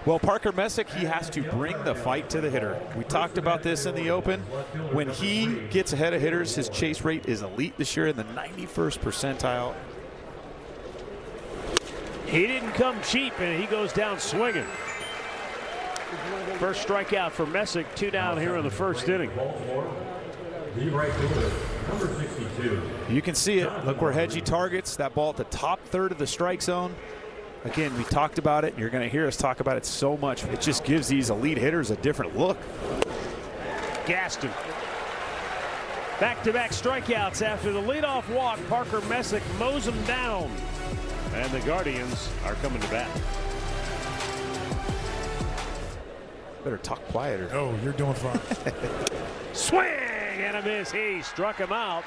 Well, Parker Messick, he has to bring the fight to the hitter. We talked about this in the open. When he gets ahead of hitters, his chase rate is elite this year in the 91st percentile. He didn't come cheap, and he goes down swinging. First strikeout for Messick, 2 down here in the first inning. You can see it. Look where Hedgie targets that ball at the top third of the strike zone. Again, we talked about it, and you're going to hear us talk about it so much. It just gives these elite hitters a different look. Gaston. Back-to-back strikeouts after the leadoff walk. Parker Messick mows him down. And the Guardians are coming to bat. Better talk quieter. Oh, you're doing fine. Swing and a miss. He struck him out.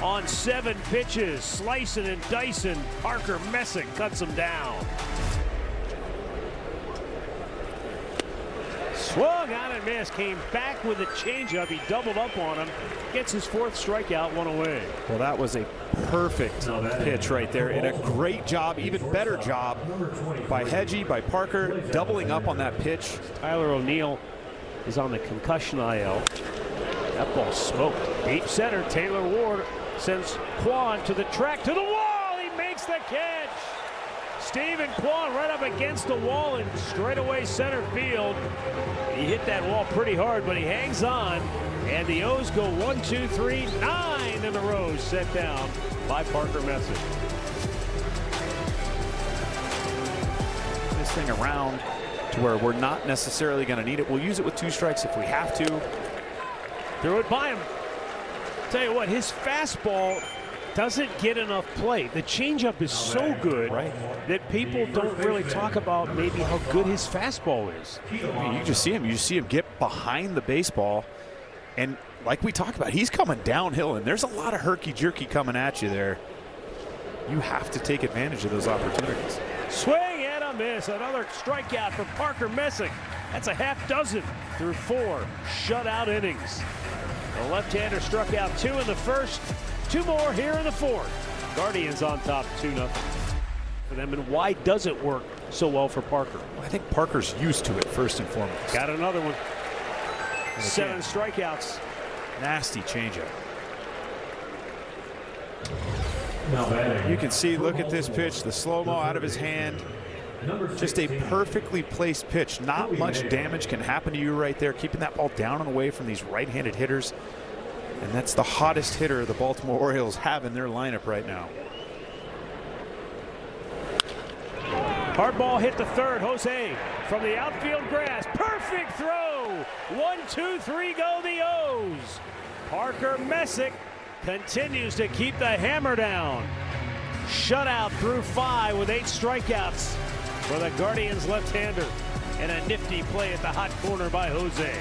On 7 pitches, slicing and dicing, Parker Messick cuts him down. Swung on and missed, came back with a changeup. He doubled up on him, gets his 4th strikeout, 1 away. Well, that was a perfect pitch right there, and a great job, even better job by Hedgie, by Parker, doubling up on that pitch. Tyler O'Neill is on the concussion IL. That ball smoked. Deep center, Taylor Ward sends Kwan to the track, to the wall. He makes the catch. Stephen Kwan right up against the wall in straightaway center field. He hit that wall pretty hard, but he hangs on. And the O's go 1, 2, 3, 9 in a row set down by Parker Messick. This thing around to where we're not necessarily going to need it. We'll use it with 2 strikes if we have to. Threw it by him. Tell you what, his fastball doesn't get enough play. The changeup is so good that people don't really talk about maybe how good his fastball is. I mean, you just see him. You see him get behind the baseball, and like we talked about, he's coming downhill, and there's a lot of herky-jerky coming at you there. You have to take advantage of those opportunities. Swing and a miss. Another strikeout from Parker Messick. That's a half dozen through 4 shutout innings. The left-hander struck out 2 in the first, 2 more here in the 4th. Guardians on top 2-0 for them. And why does it work so well for Parker? I think Parker's used to it first and foremost. Got another one. 7 strikeouts. Nasty changeup. You can see, look at this pitch, the slow-mo out of his hand. Just a perfectly placed pitch. Not much damage can happen to you right there, keeping that ball down and away from these right-handed hitters. And that's the hottest hitter the Baltimore Orioles have in their lineup right now. Hard ball hit the third. Jose from the outfield grass. Perfect throw. 1, 2, 3 go the O's. Parker Messick continues to keep the hammer down. Shutout through 5 with 8 strikeouts for the Guardians left-hander. And a nifty play at the hot corner by Jose.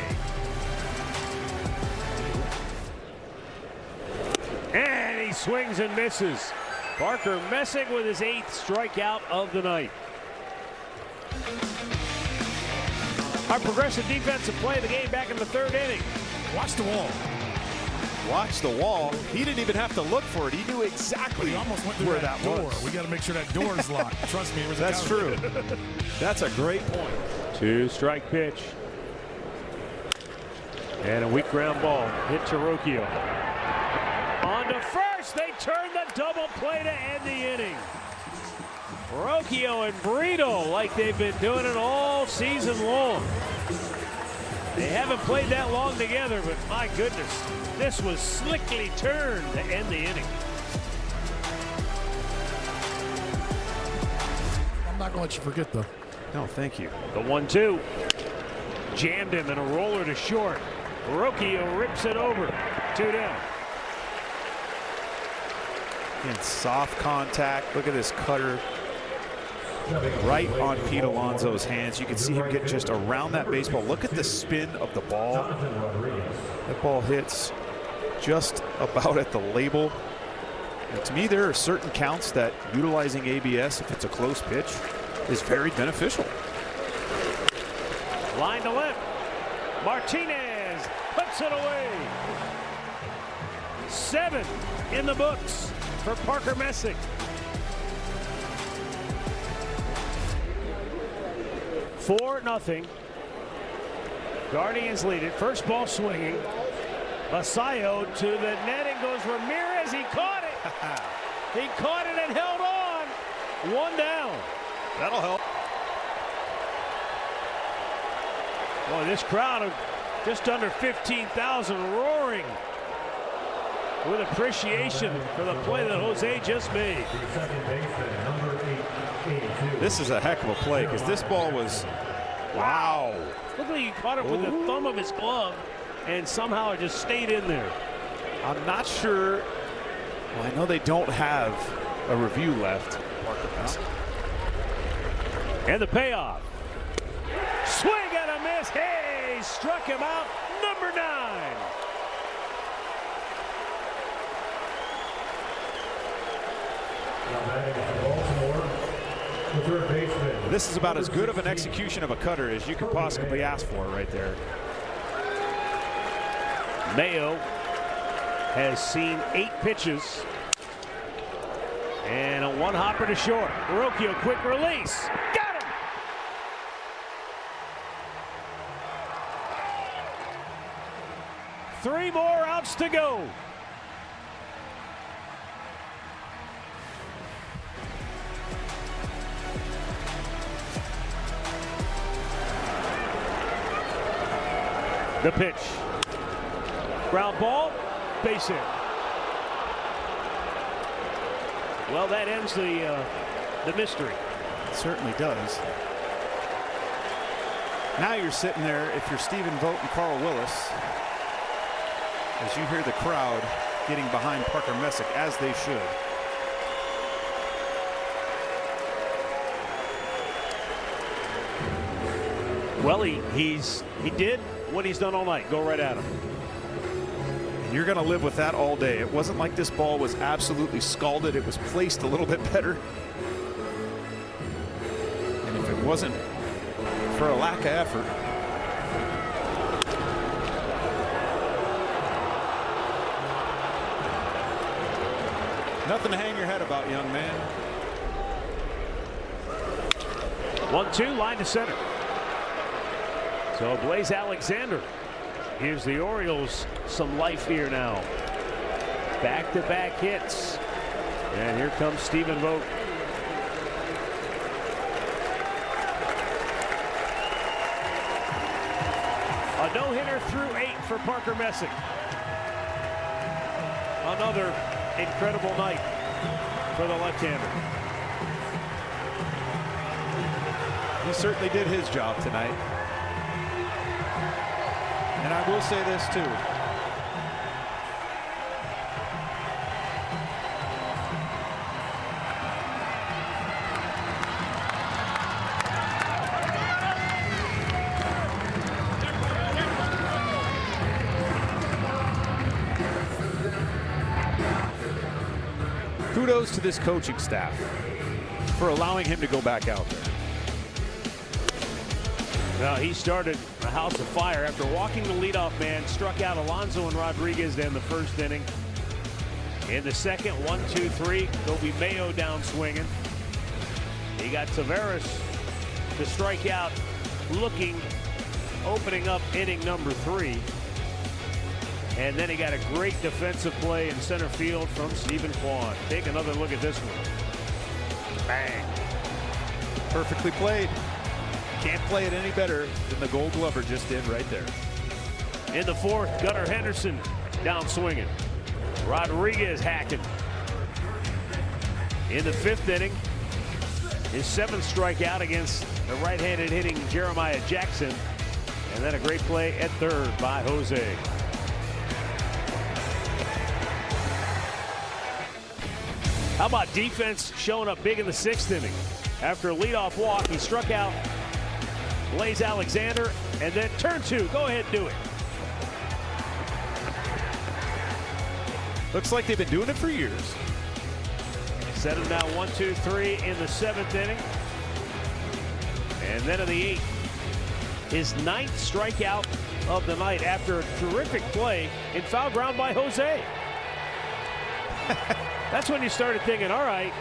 And he swings and misses. Parker Messick with his 8th strikeout of the night. Our progressive defensive play of the game back in the 3rd inning. Watch the wall. Watch the wall. He didn't even have to look for it. He knew exactly where that door. was. We got to make sure that door is locked. Trust me, it was That's true. That's a great point. 2-strike pitch. And a weak ground ball hit to Rocchio. On to first. They turn the double play to end the inning. Rocchio and Brito like they've been doing it all season long. They haven't played that long together, but my goodness, this was slickly turned to end the inning. I'm not going to let you forget, though. No, thank you. The 1-2. Jammed him and a roller to short. Rocchio rips it over. 2 down. And soft contact. Look at this cutter. Right on Pete Alonso's hands. You can see him get just around that baseball. Look at the spin of the ball. That ball hits just about at the label. And to me, there are certain counts that utilizing ABS, if it's a close pitch, is very beneficial. Line to left. Martinez puts it away. 7 in the books for Parker Messick. 4-0. Guardians lead it. First ball swinging. Basayo to the net and goes Ramirez. He caught it. He caught it and held on. 1 down. That'll help. Boy, this crowd of just under 15,000 roaring with appreciation for the play that Jose just made. This is a heck of a play because this ball was, wow. Look like he caught it with the thumb of his glove and somehow it just stayed in there. I'm not sure. Well, I know they don't have a review left. And the payoff. Swing and a miss. Hey, struck him out. Number 9. This is about as good of an execution of a cutter as you could possibly ask for right there. Mayo has seen 8 pitches. And a one-hopper to short. Verrocchio, quick release. Got him! Three more outs to go. The pitch. Ground ball, base hit. Well, that ends the mystery. It certainly does. Now you're sitting there, if you're Stephen Vogt and Carl Willis, as you hear the crowd getting behind Parker Messick, as they should. Well, he did what he's done all night. Go right at him. And you're going to live with that all day. It wasn't like this ball was absolutely scalded. It was placed a little bit better. And if it wasn't for a lack of effort, nothing to hang your head about, young man. 1-2, line to center. So Blaze Alexander gives the Orioles some life here now. Back-to-back hits. And here comes Stephen Vogt. A no-hitter through 8 for Parker Messick. Another incredible night for the left-hander. He certainly did his job tonight. And I will say this too. Kudos to this coaching staff for allowing him to go back out there. Well, he started a house of fire after walking the leadoff man, struck out Alonso and Rodriguez in the first inning. In the second, 1-2-3, Kobe Mayo down swinging. He got Taveras to strike out, opening up inning number 3. And then he got a great defensive play in center field from Stephen Kwan. Take another look at this one. Bang. Perfectly played. Can't play it any better than the Gold Glover just did right there. In the fourth, Gunnar Henderson down swinging. Rodriguez hacking. In the 5th inning, his 7th strikeout against the right-handed hitting Jeremiah Jackson. And then a great play at 3rd by Jose. How about defense showing up big in the 6th inning? After a leadoff walk, he struck out Blaze Alexander, and then turn 2. Go ahead and do it. Looks like they've been doing it for years. Set him down 1-2-3 in the 7th inning. And then in the 8th, his 9th strikeout of the night after a terrific play in foul ground by Jose. That's when you started thinking, all right,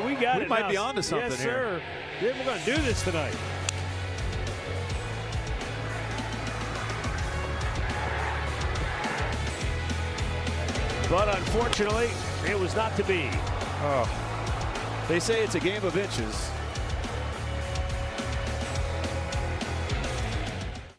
we got it. We might be onto something here. Yes, here. sir. Then we're going to do this tonight. But unfortunately, it was not to be. They say it's a game of inches.